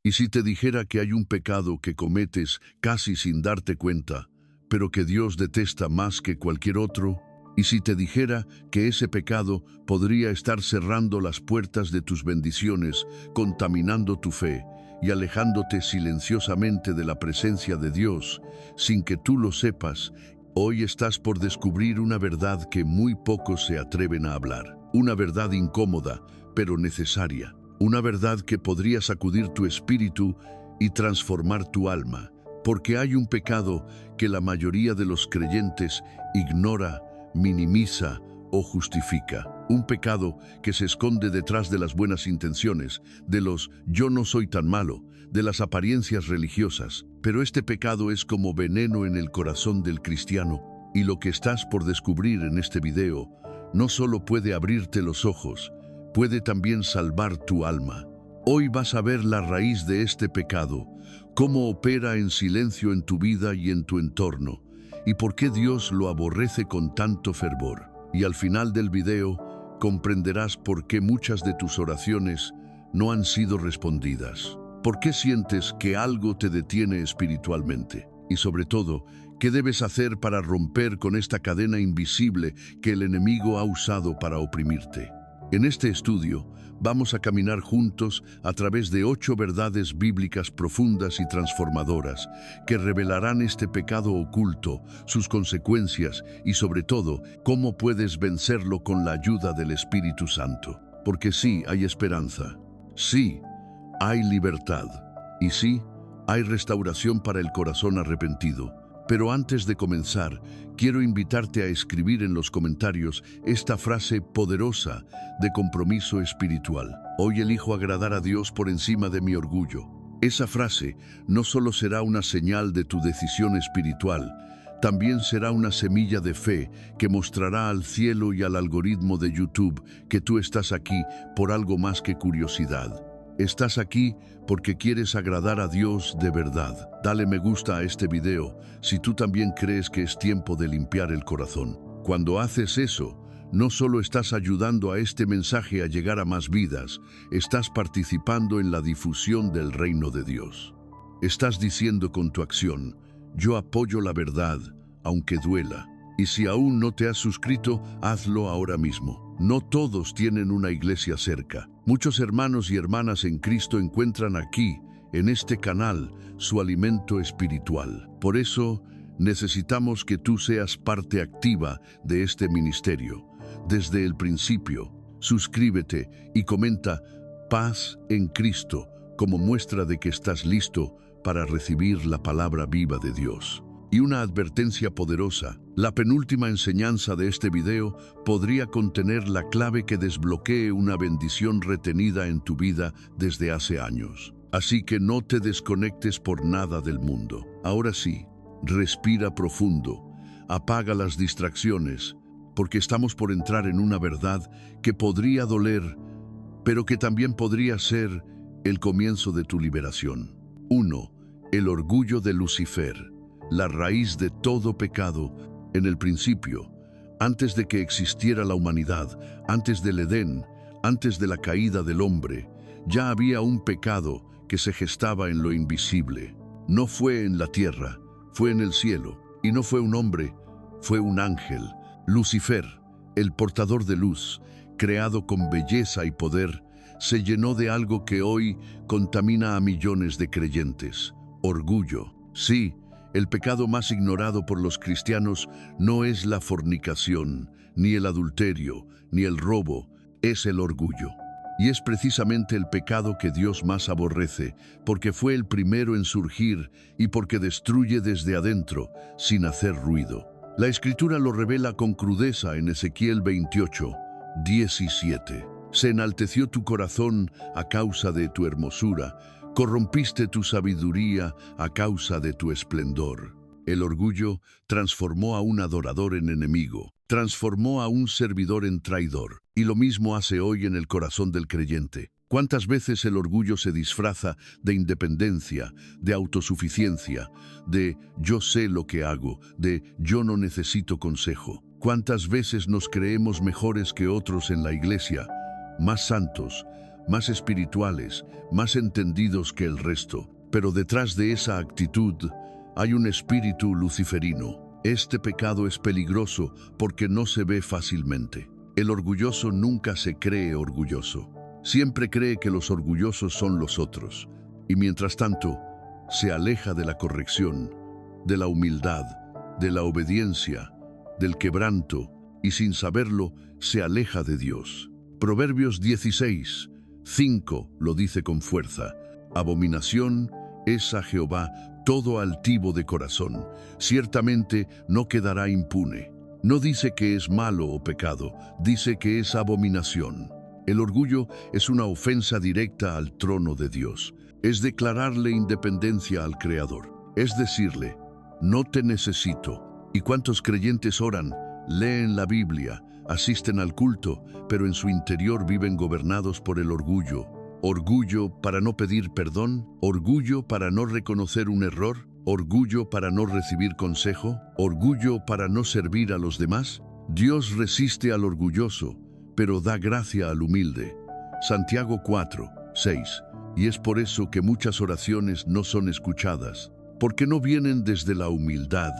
Y si te dijera que hay un pecado que cometes casi sin darte cuenta, pero que Dios detesta más que cualquier otro, y si te dijera que ese pecado podría estar cerrando las puertas de tus bendiciones, contaminando tu fe y alejándote silenciosamente de la presencia de Dios, sin que tú lo sepas, hoy estás por descubrir una verdad que muy pocos se atreven a hablar. Una verdad incómoda, pero necesaria. Una verdad que podría sacudir tu espíritu y transformar tu alma, porque hay un pecado que la mayoría de los creyentes ignora, minimiza o justifica. Un pecado que se esconde detrás de las buenas intenciones, de los yo no soy tan malo, de las apariencias religiosas. Pero este pecado es como veneno en el corazón del cristiano, y lo que estás por descubrir en este video no solo puede abrirte los ojos, puede también salvar tu alma. Hoy vas a ver la raíz de este pecado, cómo opera en silencio en tu vida y en tu entorno, y por qué Dios lo aborrece con tanto fervor. Y al final del video comprenderás por qué muchas de tus oraciones no han sido respondidas. ¿Por qué sientes que algo te detiene espiritualmente? Y sobre todo, ¿qué debes hacer para romper con esta cadena invisible que el enemigo ha usado para oprimirte? En este estudio, vamos a caminar juntos a través de 8 verdades bíblicas profundas y transformadoras que revelarán este pecado oculto, sus consecuencias y, sobre todo, cómo puedes vencerlo con la ayuda del Espíritu Santo. Porque sí, hay esperanza. Sí, hay libertad. Y sí, hay restauración para el corazón arrepentido. Pero antes de comenzar, quiero invitarte a escribir en los comentarios esta frase poderosa de compromiso espiritual. Hoy elijo agradar a Dios por encima de mi orgullo. Esa frase no solo será una señal de tu decisión espiritual, también será una semilla de fe que mostrará al cielo y al algoritmo de YouTube que tú estás aquí por algo más que curiosidad. Estás aquí porque quieres agradar a Dios de verdad. Dale me gusta a este video si tú también crees que es tiempo de limpiar el corazón. Cuando haces eso, no solo estás ayudando a este mensaje a llegar a más vidas, estás participando en la difusión del reino de Dios. Estás diciendo con tu acción, yo apoyo la verdad, aunque duela. Y si aún no te has suscrito, hazlo ahora mismo. No todos tienen una iglesia cerca. Muchos hermanos y hermanas en Cristo encuentran aquí, en este canal, su alimento espiritual. Por eso, necesitamos que tú seas parte activa de este ministerio. Desde el principio, suscríbete y comenta paz en Cristo como muestra de que estás listo para recibir la palabra viva de Dios. Y una advertencia poderosa, la penúltima enseñanza de este video podría contener la clave que desbloquee una bendición retenida en tu vida desde hace años. Así que no te desconectes por nada del mundo. Ahora sí, respira profundo, apaga las distracciones, porque estamos por entrar en una verdad que podría doler, pero que también podría ser el comienzo de tu liberación. 1. El orgullo de Lucifer. La raíz de todo pecado, en el principio, antes de que existiera la humanidad, antes del Edén, antes de la caída del hombre, ya había un pecado que se gestaba en lo invisible. No fue en la tierra, fue en el cielo, y no fue un hombre, fue un ángel. Lucifer, el portador de luz, creado con belleza y poder, se llenó de algo que hoy contamina a millones de creyentes: orgullo. Sí, el pecado más ignorado por los cristianos no es la fornicación, ni el adulterio, ni el robo, es el orgullo. Y es precisamente el pecado que Dios más aborrece, porque fue el primero en surgir y porque destruye desde adentro, sin hacer ruido. La Escritura lo revela con crudeza en Ezequiel 28, 17. Se enalteció tu corazón a causa de tu hermosura, corrompiste tu sabiduría a causa de tu esplendor. El orgullo transformó a un adorador en enemigo, transformó a un servidor en traidor. Y lo mismo hace hoy en el corazón del creyente. ¿Cuántas veces el orgullo se disfraza de independencia, de autosuficiencia, de yo sé lo que hago, de yo no necesito consejo? ¿Cuántas veces nos creemos mejores que otros en la iglesia, más santos, más espirituales, más entendidos que el resto. Pero detrás de esa actitud hay un espíritu luciferino. Este pecado es peligroso porque no se ve fácilmente. El orgulloso nunca se cree orgulloso. Siempre cree que los orgullosos son los otros. Y mientras tanto, se aleja de la corrección, de la humildad, de la obediencia, del quebranto, y sin saberlo, se aleja de Dios. Proverbios 16:5 lo dice con fuerza. Abominación es a Jehová todo altivo de corazón. Ciertamente no quedará impune. No dice que es malo o pecado, dice que es abominación. El orgullo es una ofensa directa al trono de Dios. Es declararle independencia al Creador. Es decirle, no te necesito. ¿Y cuántos creyentes oran, leen la Biblia, asisten al culto, pero en su interior viven gobernados por el orgullo? Orgullo para no pedir perdón, orgullo para no reconocer un error, orgullo para no recibir consejo, orgullo para no servir a los demás. Dios resiste al orgulloso, pero da gracia al humilde. Santiago 4:6. Y es por eso que muchas oraciones no son escuchadas, porque no vienen desde la humildad,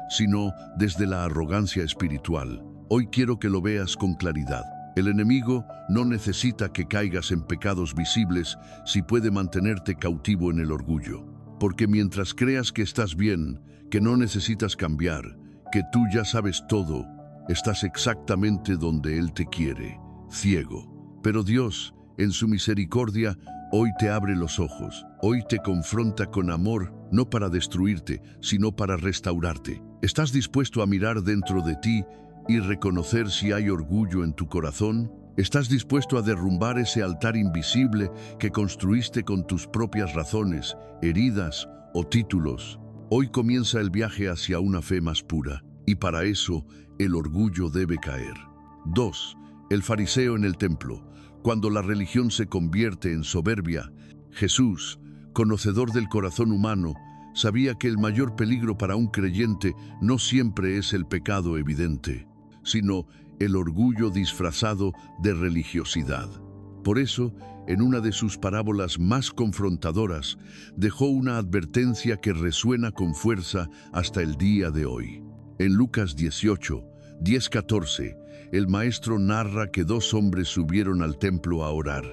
sino desde la arrogancia espiritual. Hoy quiero que lo veas con claridad. El enemigo no necesita que caigas en pecados visibles si puede mantenerte cautivo en el orgullo. Porque mientras creas que estás bien, que no necesitas cambiar, que tú ya sabes todo, estás exactamente donde Él te quiere, ciego. Pero Dios, en su misericordia, hoy te abre los ojos. Hoy te confronta con amor, no para destruirte, sino para restaurarte. ¿Estás dispuesto a mirar dentro de ti y reconocer si hay orgullo en tu corazón? ¿Estás dispuesto a derrumbar ese altar invisible que construiste con tus propias razones, heridas o títulos? Hoy comienza el viaje hacia una fe más pura, y para eso el orgullo debe caer. 2. El fariseo en el templo. Cuando la religión se convierte en soberbia, Jesús, conocedor del corazón humano, sabía que el mayor peligro para un creyente no siempre es el pecado evidente, sino el orgullo disfrazado de religiosidad. Por eso, en una de sus parábolas más confrontadoras, dejó una advertencia que resuena con fuerza hasta el día de hoy. En Lucas 18:10-14, el maestro narra que dos hombres subieron al templo a orar.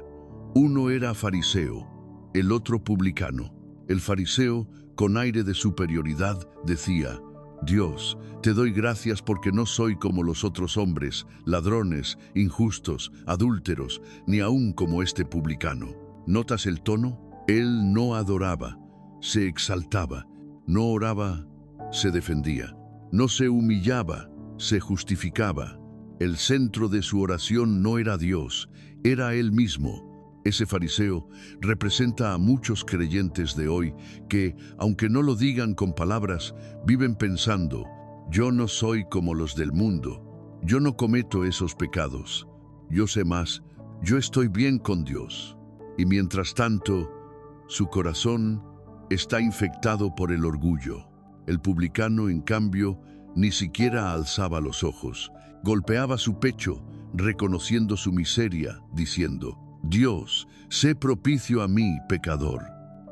Uno era fariseo, el otro publicano. El fariseo, con aire de superioridad, decía: Dios, te doy gracias porque no soy como los otros hombres, ladrones, injustos, adúlteros, ni aún como este publicano. ¿Notas el tono? Él no adoraba, se exaltaba, no oraba, se defendía, no se humillaba, se justificaba. El centro de su oración no era Dios, era él mismo. Ese fariseo representa a muchos creyentes de hoy que, aunque no lo digan con palabras, viven pensando: yo no soy como los del mundo, yo no cometo esos pecados, yo sé más, yo estoy bien con Dios. Y mientras tanto, su corazón está infectado por el orgullo. El publicano, en cambio, ni siquiera alzaba los ojos, golpeaba su pecho, reconociendo su miseria, diciendo: Dios, sé propicio a mí, pecador.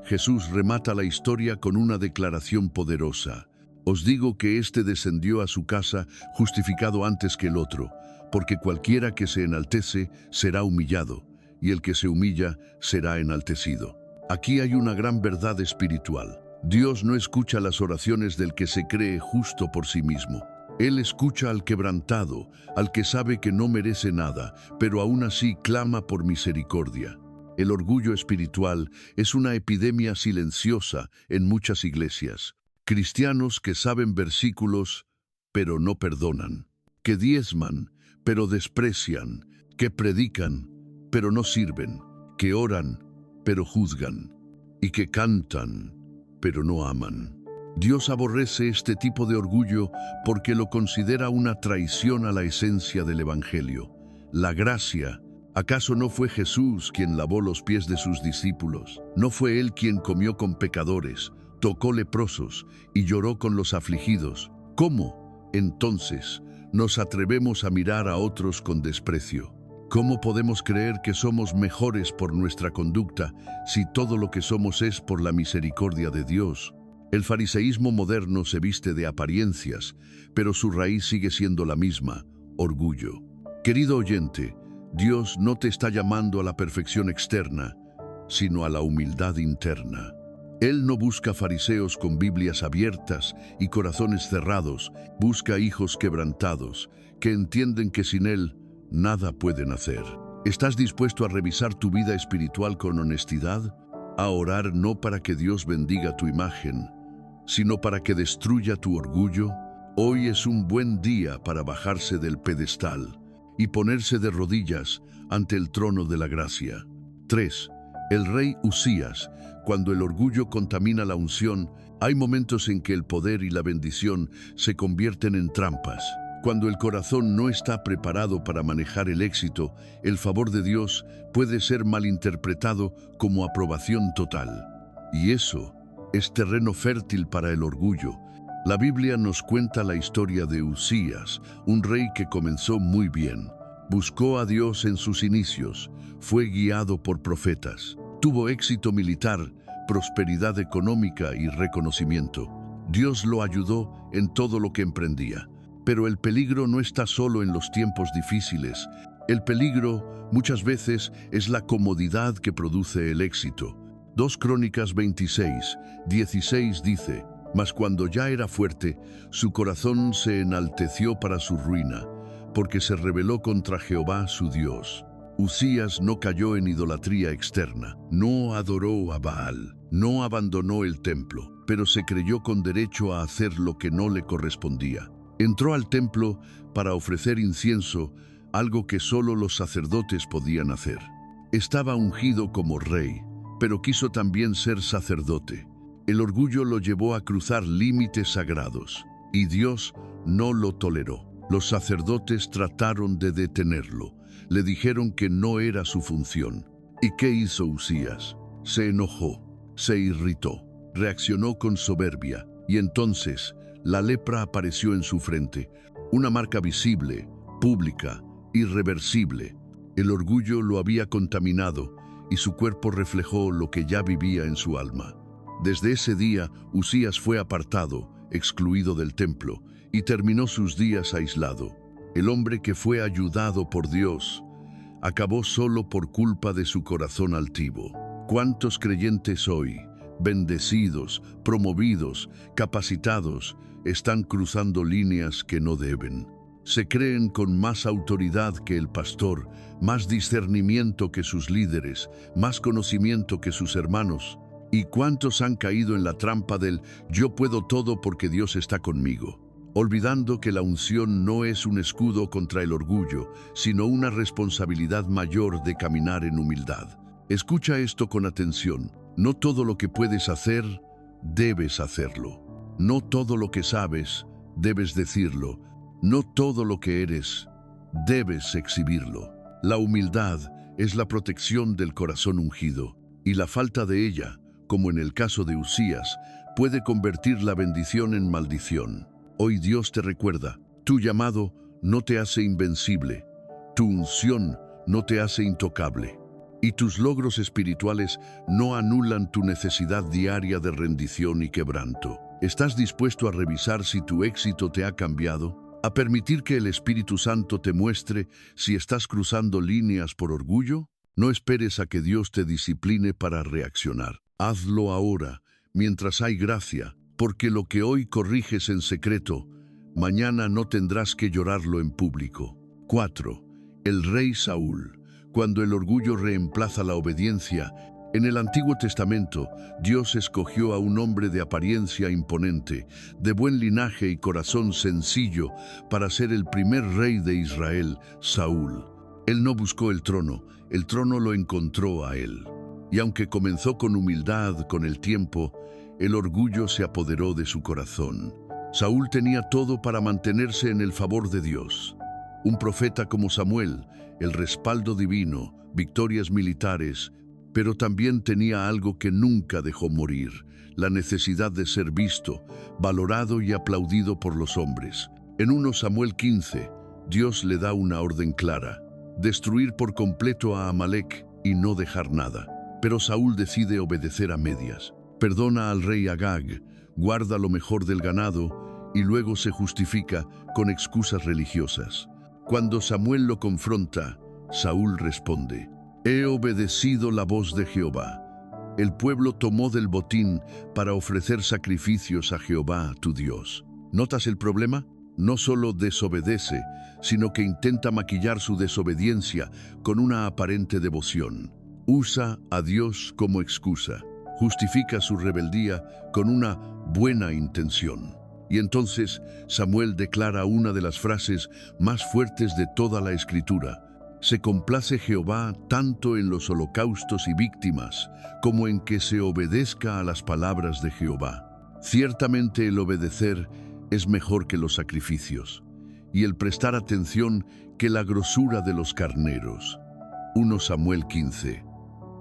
Jesús remata la historia con una declaración poderosa. Os digo que éste descendió a su casa justificado antes que el otro, porque cualquiera que se enaltece será humillado, y el que se humilla será enaltecido. Aquí hay una gran verdad espiritual. Dios no escucha las oraciones del que se cree justo por sí mismo. Él escucha al quebrantado, al que sabe que no merece nada, pero aún así clama por misericordia. El orgullo espiritual es una epidemia silenciosa en muchas iglesias. Cristianos que saben versículos, pero no perdonan. Que diezman, pero desprecian. Que predican, pero no sirven. Que oran, pero juzgan. Y que cantan, pero no aman. Dios aborrece este tipo de orgullo porque lo considera una traición a la esencia del Evangelio. La gracia. ¿Acaso no fue Jesús quien lavó los pies de sus discípulos? ¿No fue Él quien comió con pecadores, tocó leprosos y lloró con los afligidos? ¿Cómo, entonces, nos atrevemos a mirar a otros con desprecio? ¿Cómo podemos creer que somos mejores por nuestra conducta si todo lo que somos es por la misericordia de Dios? El fariseísmo moderno se viste de apariencias, pero su raíz sigue siendo la misma: orgullo. Querido oyente, Dios no te está llamando a la perfección externa, sino a la humildad interna. Él no busca fariseos con Biblias abiertas y corazones cerrados, busca hijos quebrantados, que entienden que sin Él nada pueden hacer. ¿Estás dispuesto a revisar tu vida espiritual con honestidad? A orar no para que Dios bendiga tu imagen, sino para que destruya tu orgullo. Hoy es un buen día para bajarse del pedestal y ponerse de rodillas ante el trono de la gracia. 3. El rey Usías. Cuando el orgullo contamina la unción, hay momentos en que el poder y la bendición se convierten en trampas. Cuando el corazón no está preparado para manejar el éxito, el favor de Dios puede ser malinterpretado como aprobación total. Y eso es terreno fértil para el orgullo. La Biblia nos cuenta la historia de Usías, un rey que comenzó muy bien. Buscó a Dios en sus inicios, fue guiado por profetas, tuvo éxito militar, prosperidad económica y reconocimiento. Dios lo ayudó en todo lo que emprendía. Pero el peligro no está solo en los tiempos difíciles. El peligro muchas veces es la comodidad que produce el éxito. 2 Crónicas 26:16 dice: «Mas cuando ya era fuerte, su corazón se enalteció para su ruina, porque se rebeló contra Jehová su Dios». Usías no cayó en idolatría externa, no adoró a Baal, no abandonó el templo, pero se creyó con derecho a hacer lo que no le correspondía. Entró al templo para ofrecer incienso, algo que solo los sacerdotes podían hacer. Estaba ungido como rey, pero quiso también ser sacerdote. El orgullo lo llevó a cruzar límites sagrados, y Dios no lo toleró. Los sacerdotes trataron de detenerlo. Le dijeron que no era su función. ¿Y qué hizo Usías? Se enojó, se irritó, reaccionó con soberbia, y entonces la lepra apareció en su frente, una marca visible, pública, irreversible. El orgullo lo había contaminado y su cuerpo reflejó lo que ya vivía en su alma. Desde ese día, Usías fue apartado, excluido del templo, y terminó sus días aislado. El hombre que fue ayudado por Dios acabó solo por culpa de su corazón altivo. ¿Cuántos creyentes hoy, bendecidos, promovidos, capacitados, están cruzando líneas que no deben? Se creen con más autoridad que el pastor, más discernimiento que sus líderes, más conocimiento que sus hermanos. ¿Y cuántos han caído en la trampa del «yo puedo todo porque Dios está conmigo», olvidando que la unción no es un escudo contra el orgullo, sino una responsabilidad mayor de caminar en humildad? Escucha esto con atención. No todo lo que puedes hacer, debes hacerlo. No todo lo que sabes, debes decirlo. No todo lo que eres, debes exhibirlo. La humildad es la protección del corazón ungido, y la falta de ella, como en el caso de Usías, puede convertir la bendición en maldición. Hoy Dios te recuerda: tu llamado no te hace invencible, tu unción no te hace intocable, y tus logros espirituales no anulan tu necesidad diaria de rendición y quebranto. ¿Estás dispuesto a revisar si tu éxito te ha cambiado? ¿A permitir que el Espíritu Santo te muestre si estás cruzando líneas por orgullo? No esperes a que Dios te discipline para reaccionar. Hazlo ahora, mientras hay gracia, porque lo que hoy corriges en secreto, mañana no tendrás que llorarlo en público. 4. El rey Saúl. Cuando el orgullo reemplaza la obediencia, en el Antiguo Testamento, Dios escogió a un hombre de apariencia imponente, de buen linaje y corazón sencillo, para ser el primer rey de Israel, Saúl. Él no buscó el trono lo encontró a él. Y aunque comenzó con humildad, con el tiempo, el orgullo se apoderó de su corazón. Saúl tenía todo para mantenerse en el favor de Dios. Un profeta como Samuel, el respaldo divino, victorias militares, pero también tenía algo que nunca dejó morir: la necesidad de ser visto, valorado y aplaudido por los hombres. En 1 Samuel 15, Dios le da una orden clara: destruir por completo a Amalek y no dejar nada. Pero Saúl decide obedecer a medias. Perdona al rey Agag, guarda lo mejor del ganado y luego se justifica con excusas religiosas. Cuando Samuel lo confronta, Saúl responde: «He obedecido la voz de Jehová». El pueblo tomó del botín para ofrecer sacrificios a Jehová, tu Dios. ¿Notas el problema? No solo desobedece, sino que intenta maquillar su desobediencia con una aparente devoción. Usa a Dios como excusa. Justifica su rebeldía con una buena intención. Y entonces Samuel declara una de las frases más fuertes de toda la Escritura: «Se complace Jehová tanto en los holocaustos y víctimas, como en que se obedezca a las palabras de Jehová». Ciertamente el obedecer es mejor que los sacrificios, y el prestar atención que la grosura de los carneros. 1 Samuel 15,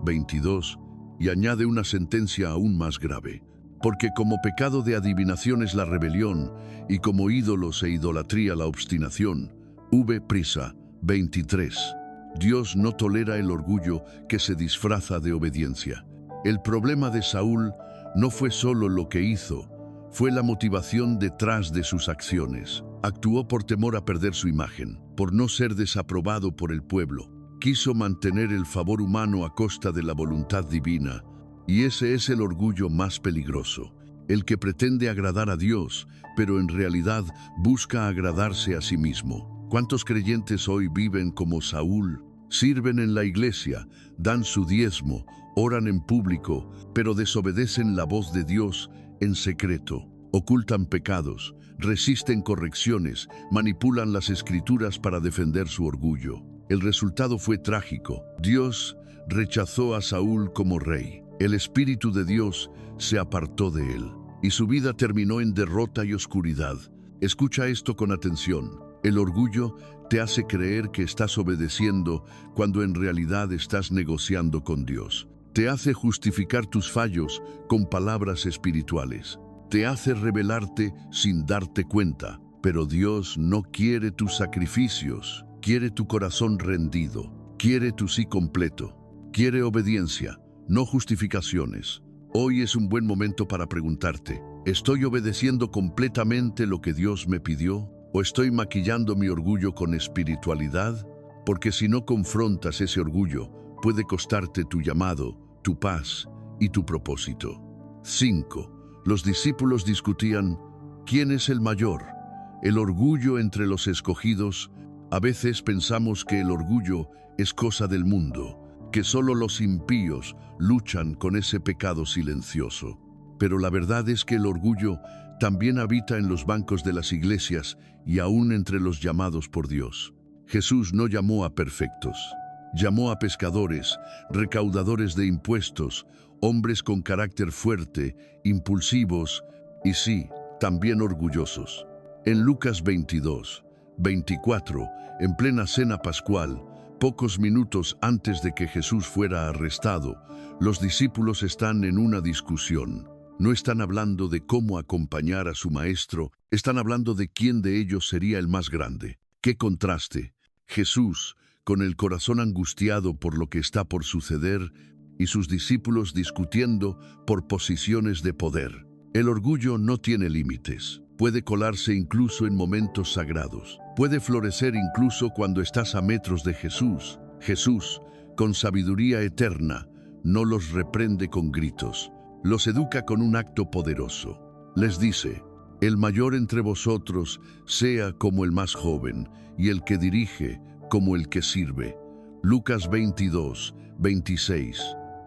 22, y añade una sentencia aún más grave: «Porque como pecado de adivinación es la rebelión, y como ídolos e idolatría la obstinación». Prisa 23. Dios no tolera el orgullo que se disfraza de obediencia. El problema de Saúl no fue solo lo que hizo, fue la motivación detrás de sus acciones. Actuó por temor a perder su imagen, por no ser desaprobado por el pueblo. Quiso mantener el favor humano a costa de la voluntad divina. Y ese es el orgullo más peligroso, el que pretende agradar a Dios, pero en realidad busca agradarse a sí mismo. ¿Cuántos creyentes hoy viven como Saúl? Sirven en la iglesia, dan su diezmo, oran en público, pero desobedecen la voz de Dios en secreto. Ocultan pecados, resisten correcciones, manipulan las escrituras para defender su orgullo. El resultado fue trágico. Dios rechazó a Saúl como rey. El Espíritu de Dios se apartó de él, y su vida terminó en derrota y oscuridad. Escucha esto con atención. El orgullo te hace creer que estás obedeciendo cuando en realidad estás negociando con Dios. Te hace justificar tus fallos con palabras espirituales. Te hace rebelarte sin darte cuenta. Pero Dios no quiere tus sacrificios. Quiere tu corazón rendido. Quiere tu sí completo. Quiere obediencia, no justificaciones. Hoy es un buen momento para preguntarte: ¿estoy obedeciendo completamente lo que Dios me pidió? ¿O estoy maquillando mi orgullo con espiritualidad? Porque si no confrontas ese orgullo, puede costarte tu llamado, tu paz y tu propósito. 5. Los discípulos discutían: ¿quién es el mayor? El orgullo entre los escogidos. A veces pensamos que el orgullo es cosa del mundo, que solo los impíos luchan con ese pecado silencioso. Pero la verdad es que el orgullo también habita en los bancos de las iglesias y aún entre los llamados por Dios. Jesús no llamó a perfectos. Llamó a pescadores, recaudadores de impuestos, hombres con carácter fuerte, impulsivos y sí, también orgullosos. En Lucas 22, 24, en plena cena pascual, pocos minutos antes de que Jesús fuera arrestado, los discípulos están en una discusión. No están hablando de cómo acompañar a su maestro, están hablando de quién de ellos sería el más grande. ¡Qué contraste! Jesús, con el corazón angustiado por lo que está por suceder, y sus discípulos discutiendo por posiciones de poder. El orgullo no tiene límites. Puede colarse incluso en momentos sagrados. Puede florecer incluso cuando estás a metros de Jesús. Jesús, con sabiduría eterna, no los reprende con gritos. Los educa con un acto poderoso. Les dice: el mayor entre vosotros sea como el más joven, y el que dirige como el que sirve. Lucas 22, 26.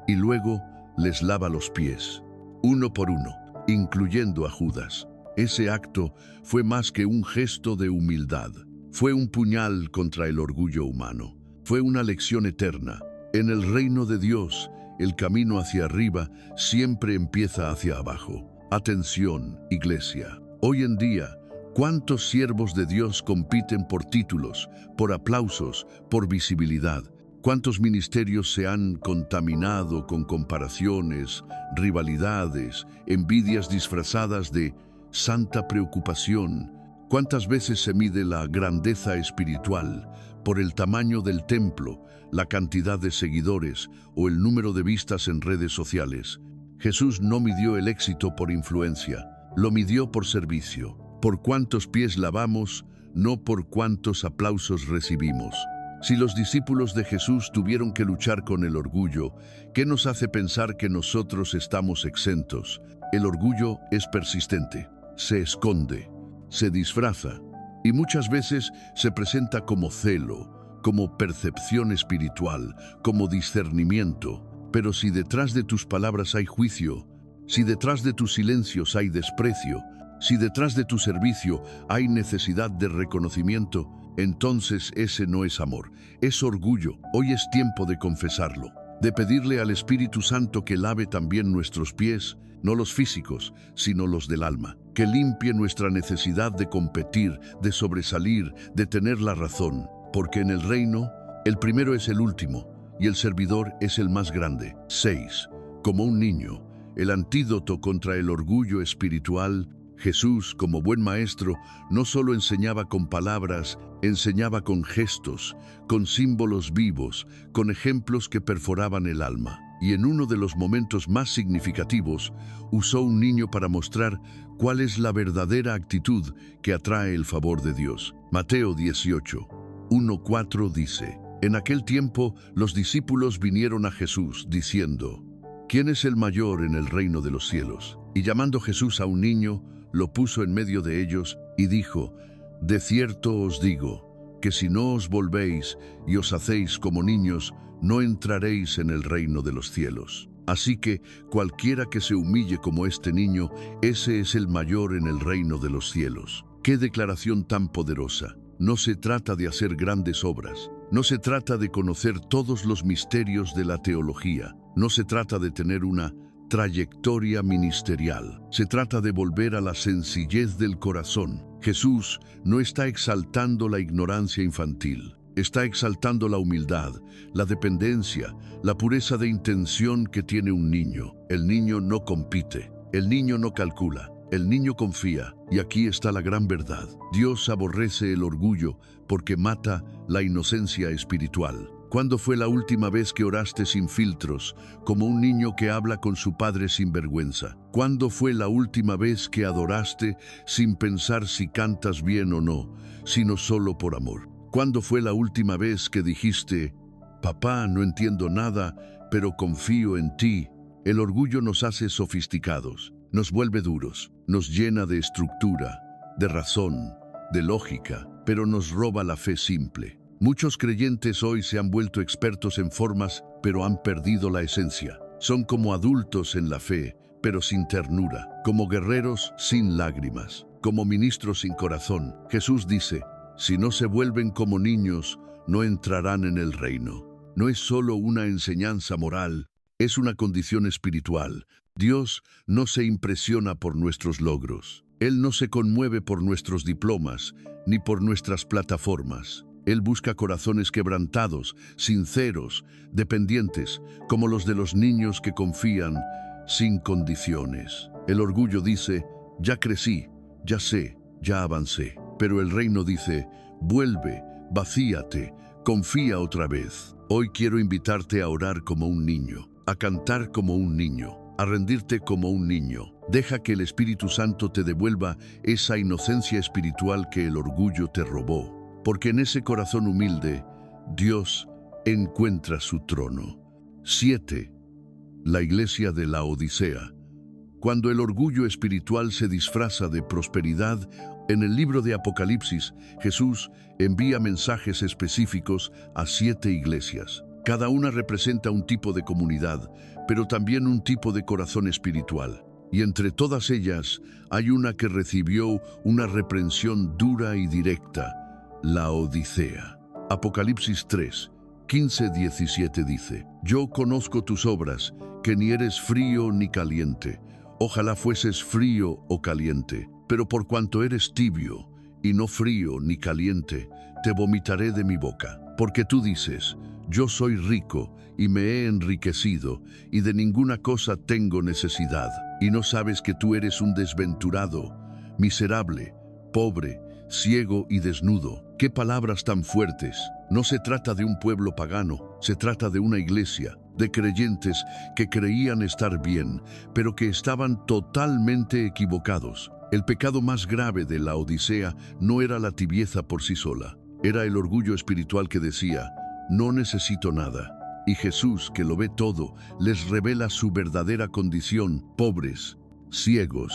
Y luego les lava los pies, uno por uno, incluyendo a Judas. Ese acto fue más que un gesto de humildad. Fue un puñal contra el orgullo humano. Fue una lección eterna. En el reino de Dios, el camino hacia arriba siempre empieza hacia abajo. Atención, iglesia. Hoy en día, ¿cuántos siervos de Dios compiten por títulos, por aplausos, por visibilidad? ¿Cuántos ministerios se han contaminado con comparaciones, rivalidades, envidias disfrazadas de santa preocupación? ¿Cuántas veces se mide la grandeza espiritual por el tamaño del templo, la cantidad de seguidores o el número de vistas en redes sociales? Jesús no midió el éxito por influencia, lo midió por servicio, por cuántos pies lavamos, no por cuántos aplausos recibimos. Si los discípulos de Jesús tuvieron que luchar con el orgullo, ¿qué nos hace pensar que nosotros estamos exentos? El orgullo es persistente, se esconde, se disfraza y muchas veces se presenta como celo, como percepción espiritual, como discernimiento. Pero si detrás de tus palabras hay juicio, si detrás de tus silencios hay desprecio, si detrás de tu servicio hay necesidad de reconocimiento, entonces ese no es amor, es orgullo. Hoy es tiempo de confesarlo, de pedirle al Espíritu Santo que lave también nuestros pies, no los físicos, sino los del alma, que limpie nuestra necesidad de competir, de sobresalir, de tener la razón, porque en el reino, el primero es el último y el servidor es el más grande. 6. Como un niño, el antídoto contra el orgullo espiritual. Jesús, como buen maestro, no solo enseñaba con palabras, enseñaba con gestos, con símbolos vivos, con ejemplos que perforaban el alma. Y en uno de los momentos más significativos, usó un niño para mostrar cuál es la verdadera actitud que atrae el favor de Dios. Mateo 18, 1-4 dice: En aquel tiempo los discípulos vinieron a Jesús, diciendo: ¿Quién es el mayor en el reino de los cielos? Y llamando Jesús a un niño, lo puso en medio de ellos y dijo: De cierto os digo, que si no os volvéis y os hacéis como niños, no entraréis en el reino de los cielos. Así que cualquiera que se humille como este niño, ese es el mayor en el reino de los cielos. ¡Qué declaración tan poderosa! No se trata de hacer grandes obras, no se trata de conocer todos los misterios de la teología, no se trata de tener una trayectoria ministerial. Se trata de volver a la sencillez del corazón. Jesús no está exaltando la ignorancia infantil, está exaltando la humildad, la dependencia, la pureza de intención que tiene un niño. El niño no compite, el niño no calcula, el niño confía. Y aquí está la gran verdad. Dios aborrece el orgullo porque mata la inocencia espiritual. ¿Cuándo fue la última vez que oraste sin filtros, como un niño que habla con su padre sin vergüenza? ¿Cuándo fue la última vez que adoraste sin pensar si cantas bien o no, sino solo por amor? ¿Cuándo fue la última vez que dijiste: Papá, no entiendo nada, pero confío en ti? El orgullo nos hace sofisticados, nos vuelve duros, nos llena de estructura, de razón, de lógica, pero nos roba la fe simple. Muchos creyentes hoy se han vuelto expertos en formas, pero han perdido la esencia. Son como adultos en la fe, pero sin ternura, como guerreros sin lágrimas, como ministros sin corazón. Jesús dice: si no se vuelven como niños, no entrarán en el reino. No es solo una enseñanza moral, es una condición espiritual. Dios no se impresiona por nuestros logros. Él no se conmueve por nuestros diplomas, ni por nuestras plataformas. Él busca corazones quebrantados, sinceros, dependientes, como los de los niños que confían sin condiciones. El orgullo dice: ya crecí, ya sé, ya avancé. Pero el reino dice: vuelve, vacíate, confía otra vez. Hoy quiero invitarte a orar como un niño, a cantar como un niño, a rendirte como un niño. Deja que el Espíritu Santo te devuelva esa inocencia espiritual que el orgullo te robó. Porque en ese corazón humilde, Dios encuentra su trono. 7. La iglesia de la Odisea. Cuando el orgullo espiritual se disfraza de prosperidad, en el libro de Apocalipsis, Jesús envía mensajes específicos a 7 iglesias. Cada una representa un tipo de comunidad, pero también un tipo de corazón espiritual. Y entre todas ellas hay una que recibió una reprensión dura y directa: la Odisea. Apocalipsis 3, 15-17 dice: Yo conozco tus obras, que ni eres frío ni caliente. Ojalá fueses frío o caliente, pero por cuanto eres tibio, y no frío ni caliente, te vomitaré de mi boca. Porque tú dices: yo soy rico, y me he enriquecido, y de ninguna cosa tengo necesidad. Y no sabes que tú eres un desventurado, miserable, pobre, ciego y desnudo. ¡Qué palabras tan fuertes! No se trata de un pueblo pagano, se trata de una iglesia, de creyentes que creían estar bien, pero que estaban totalmente equivocados. El pecado más grave de la Odisea no era la tibieza por sí sola, era el orgullo espiritual que decía, no necesito nada. Y Jesús, que lo ve todo, les revela su verdadera condición: pobres, ciegos,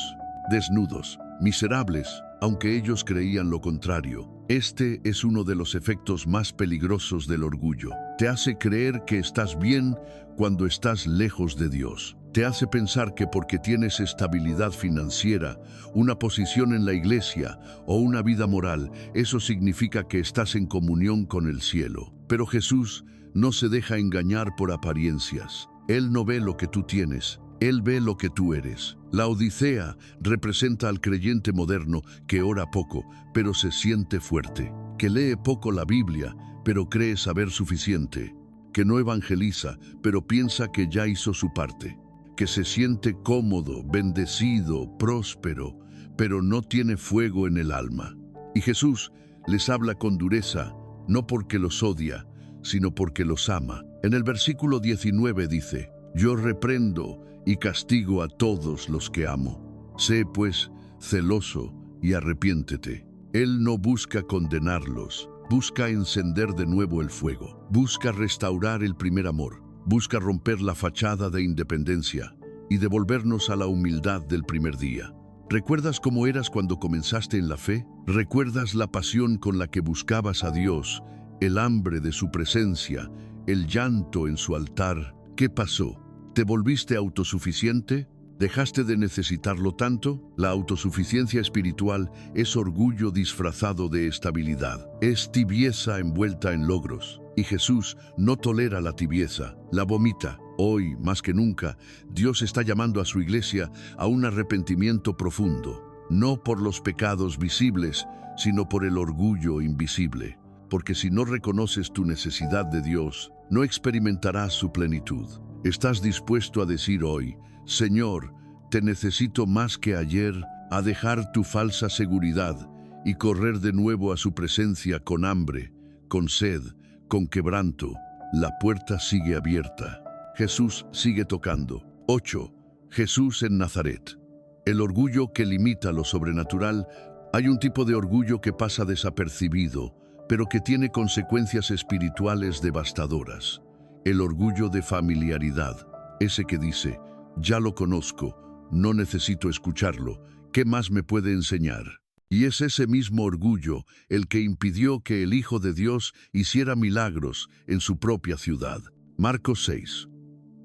desnudos, miserables, aunque ellos creían lo contrario. Este es uno de los efectos más peligrosos del orgullo. Te hace creer que estás bien cuando estás lejos de Dios. Te hace pensar que porque tienes estabilidad financiera, una posición en la iglesia o una vida moral, eso significa que estás en comunión con el cielo. Pero Jesús no se deja engañar por apariencias. Él no ve lo que tú tienes, Él ve lo que tú eres. La Odisea representa al creyente moderno que ora poco, pero se siente fuerte, que lee poco la Biblia, pero cree saber suficiente, que no evangeliza, pero piensa que ya hizo su parte, que se siente cómodo, bendecido, próspero, pero no tiene fuego en el alma. Y Jesús les habla con dureza, no porque los odia, sino porque los ama. En el versículo 19 dice, yo reprendo y castigo a todos los que amo. Sé, pues, celoso y arrepiéntete. Él no busca condenarlos, busca encender de nuevo el fuego, busca restaurar el primer amor, busca romper la fachada de independencia y devolvernos a la humildad del primer día. ¿Recuerdas cómo eras cuando comenzaste en la fe? ¿Recuerdas la pasión con la que buscabas a Dios, el hambre de su presencia, el llanto en su altar? ¿Qué pasó? ¿Te volviste autosuficiente? ¿Dejaste de necesitarlo tanto? La autosuficiencia espiritual es orgullo disfrazado de estabilidad. Es tibieza envuelta en logros. Y Jesús no tolera la tibieza, la vomita. Hoy, más que nunca, Dios está llamando a su iglesia a un arrepentimiento profundo, no por los pecados visibles, sino por el orgullo invisible. Porque si no reconoces tu necesidad de Dios, no experimentarás su plenitud. ¿Estás dispuesto a decir hoy, Señor, te necesito más que ayer, a dejar tu falsa seguridad y correr de nuevo a su presencia con hambre, con sed, con quebranto? La puerta sigue abierta. Jesús sigue tocando. 8. Jesús en Nazaret. El orgullo que limita lo sobrenatural. Hay un tipo de orgullo que pasa desapercibido, pero que tiene consecuencias espirituales devastadoras. El orgullo de familiaridad, ese que dice, ya lo conozco, no necesito escucharlo, ¿qué más me puede enseñar? Y es ese mismo orgullo el que impidió que el Hijo de Dios hiciera milagros en su propia ciudad. Marcos 6.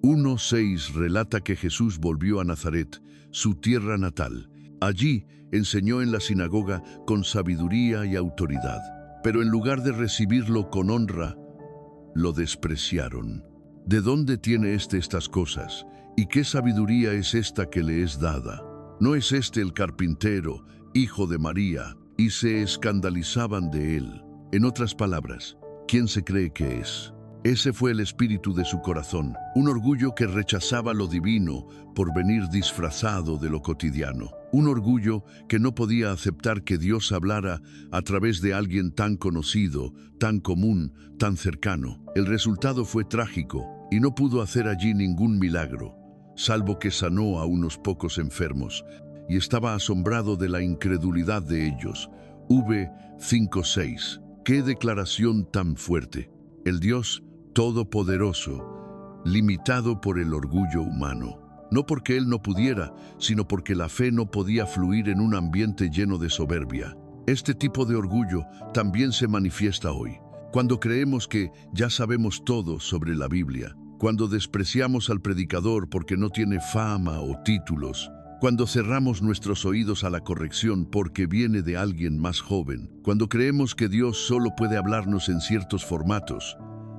1:6 relata que Jesús volvió a Nazaret, su tierra natal. Allí enseñó en la sinagoga con sabiduría y autoridad. Pero en lugar de recibirlo con honra, lo despreciaron. ¿De dónde tiene estas cosas? ¿Y qué sabiduría es esta que le es dada? ¿No es este el carpintero, hijo de María? Y se escandalizaban de él. En otras palabras, ¿quién se cree que es? Ese fue el espíritu de su corazón, un orgullo que rechazaba lo divino por venir disfrazado de lo cotidiano. Un orgullo que no podía aceptar que Dios hablara a través de alguien tan conocido, tan común, tan cercano. El resultado fue trágico y no pudo hacer allí ningún milagro, salvo que sanó a unos pocos enfermos, y estaba asombrado de la incredulidad de ellos. V 5:6. ¡Qué declaración tan fuerte! El Dios todopoderoso, limitado por el orgullo humano. No porque Él no pudiera, sino porque la fe no podía fluir en un ambiente lleno de soberbia. Este tipo de orgullo también se manifiesta hoy, cuando creemos que ya sabemos todo sobre la Biblia, cuando despreciamos al predicador porque no tiene fama o títulos, cuando cerramos nuestros oídos a la corrección porque viene de alguien más joven, cuando creemos que Dios solo puede hablarnos en ciertos formatos,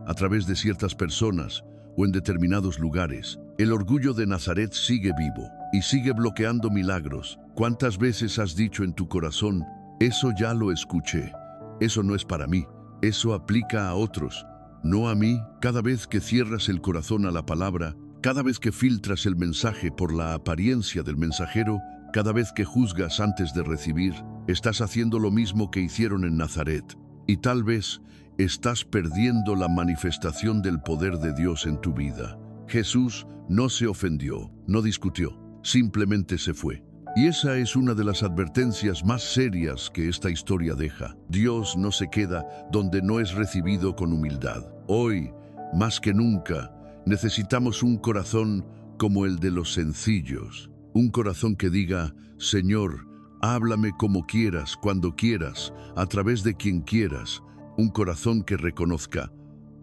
a través de ciertas personas o en determinados lugares. El orgullo de Nazaret sigue vivo y sigue bloqueando milagros. ¿Cuántas veces has dicho en tu corazón, eso ya lo escuché, eso no es para mí, eso aplica a otros, no a mí? Cada vez que cierras el corazón a la palabra, cada vez que filtras el mensaje por la apariencia del mensajero, Cada vez que juzgas antes de recibir, estás haciendo lo mismo que hicieron en Nazaret. Y tal vez estás perdiendo la manifestación del poder de Dios en tu vida. Jesús no se ofendió, no discutió, simplemente se fue. Y esa es una de las advertencias más serias que esta historia deja. Dios no se queda donde no es recibido con humildad. Hoy, más que nunca, necesitamos un corazón como el de los sencillos. Un corazón que diga: Señor, háblame como quieras, cuando quieras, a través de quien quieras. Un corazón que reconozca: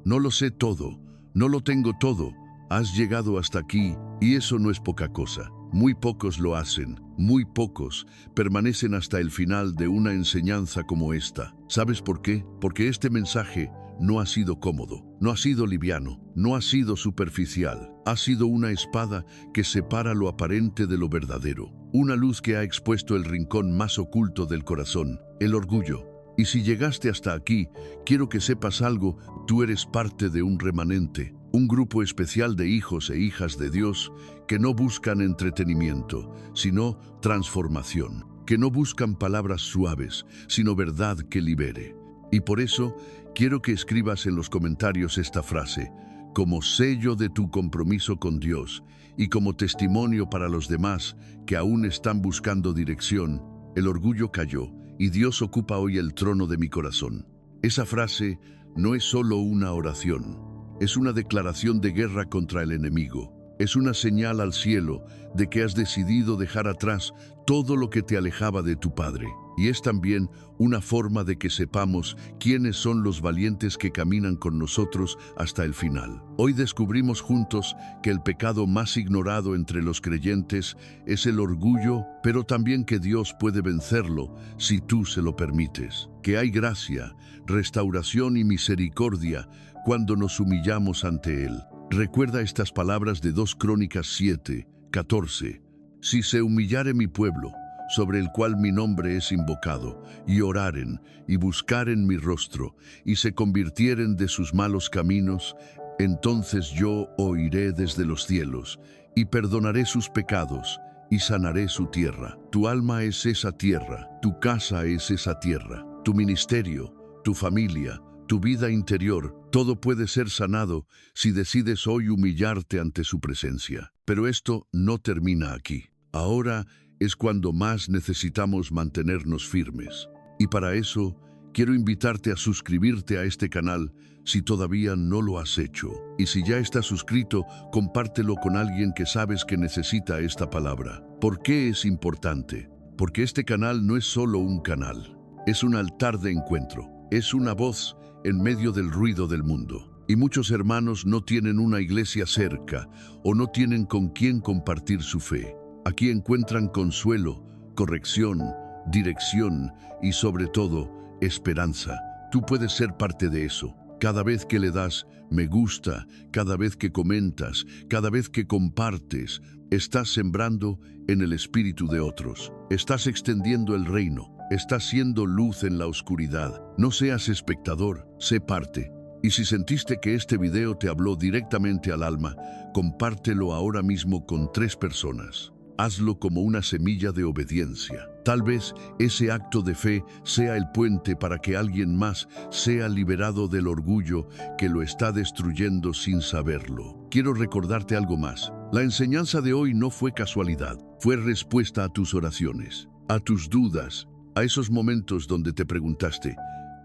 no lo sé todo, no lo tengo todo, has llegado hasta aquí y eso no es poca cosa. Muy pocos lo hacen, muy pocos permanecen hasta el final de una enseñanza como esta. ¿Sabes por qué? Porque este mensaje no ha sido cómodo, no ha sido liviano, no ha sido superficial. Ha sido una espada que separa lo aparente de lo verdadero. Una luz que ha expuesto el rincón más oculto del corazón, el orgullo. Y si llegaste hasta aquí, quiero que sepas algo: tú eres parte de un remanente, un grupo especial de hijos e hijas de Dios que no buscan entretenimiento, sino transformación, que no buscan palabras suaves, sino verdad que libere. Y por eso, quiero que escribas en los comentarios esta frase, como sello de tu compromiso con Dios y como testimonio para los demás que aún están buscando dirección: el orgullo cayó y Dios ocupa hoy el trono de mi corazón. Esa frase no es solo una oración, es una declaración de guerra contra el enemigo. Es una señal al cielo de que has decidido dejar atrás todo lo que te alejaba de tu Padre. Y es también una forma de que sepamos quiénes son los valientes que caminan con nosotros hasta el final. Hoy descubrimos juntos que el pecado más ignorado entre los creyentes es el orgullo, pero también que Dios puede vencerlo si tú se lo permites. Que hay gracia, restauración y misericordia cuando nos humillamos ante Él. Recuerda estas palabras de 2 Crónicas 7:14. Si se humillare mi pueblo, sobre el cual mi nombre es invocado, y oraren, y buscaren mi rostro, y se convirtieren de sus malos caminos, entonces yo oiré desde los cielos, y perdonaré sus pecados, y sanaré su tierra. Tu alma es esa tierra, tu casa es esa tierra, tu ministerio, tu familia, tu vida interior, todo puede ser sanado si decides hoy humillarte ante su presencia. Pero esto no termina aquí. Ahora es cuando más necesitamos mantenernos firmes. Y para eso, quiero invitarte a suscribirte a este canal si todavía no lo has hecho. Y si ya estás suscrito, compártelo con alguien que sabes que necesita esta palabra. ¿Por qué es importante? Porque este canal no es solo un canal, es un altar de encuentro, es una voz en medio del ruido del mundo. Y muchos hermanos no tienen una iglesia cerca o no tienen con quién compartir su fe. Aquí encuentran consuelo, corrección, dirección y sobre todo, esperanza. Tú puedes ser parte de eso. Cada vez que le das me gusta, cada vez que comentas, cada vez que compartes, estás sembrando en el espíritu de otros. Estás extendiendo el reino. Estás siendo luz en la oscuridad. No seas espectador, sé parte. Y si sentiste que este video te habló directamente al alma, compártelo ahora mismo con 3 personas. Hazlo como una semilla de obediencia. Tal vez ese acto de fe sea el puente para que alguien más sea liberado del orgullo que lo está destruyendo sin saberlo. Quiero recordarte algo más. La enseñanza de hoy no fue casualidad, fue respuesta a tus oraciones, a tus dudas, a esos momentos donde te preguntaste: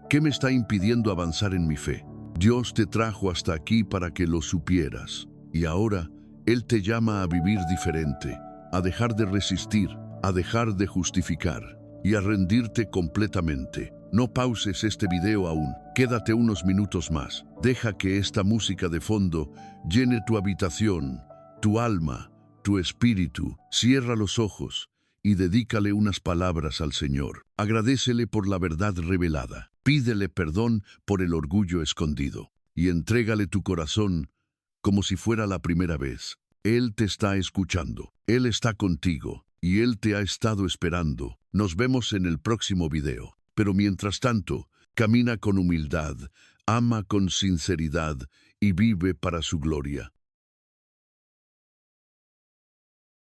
¿qué me está impidiendo avanzar en mi fe? Dios te trajo hasta aquí para que lo supieras. Y ahora, Él te llama a vivir diferente, a dejar de resistir, a dejar de justificar y a rendirte completamente. No pauses este video aún. Quédate unos minutos más. Deja que esta música de fondo llene tu habitación, tu alma, tu espíritu. Cierra los ojos y dedícale unas palabras al Señor. Agradécele por la verdad revelada. Pídele perdón por el orgullo escondido. Y entrégale tu corazón como si fuera la primera vez. Él te está escuchando. Él está contigo. Y Él te ha estado esperando. Nos vemos en el próximo video. Pero mientras tanto, camina con humildad, ama con sinceridad y vive para su gloria.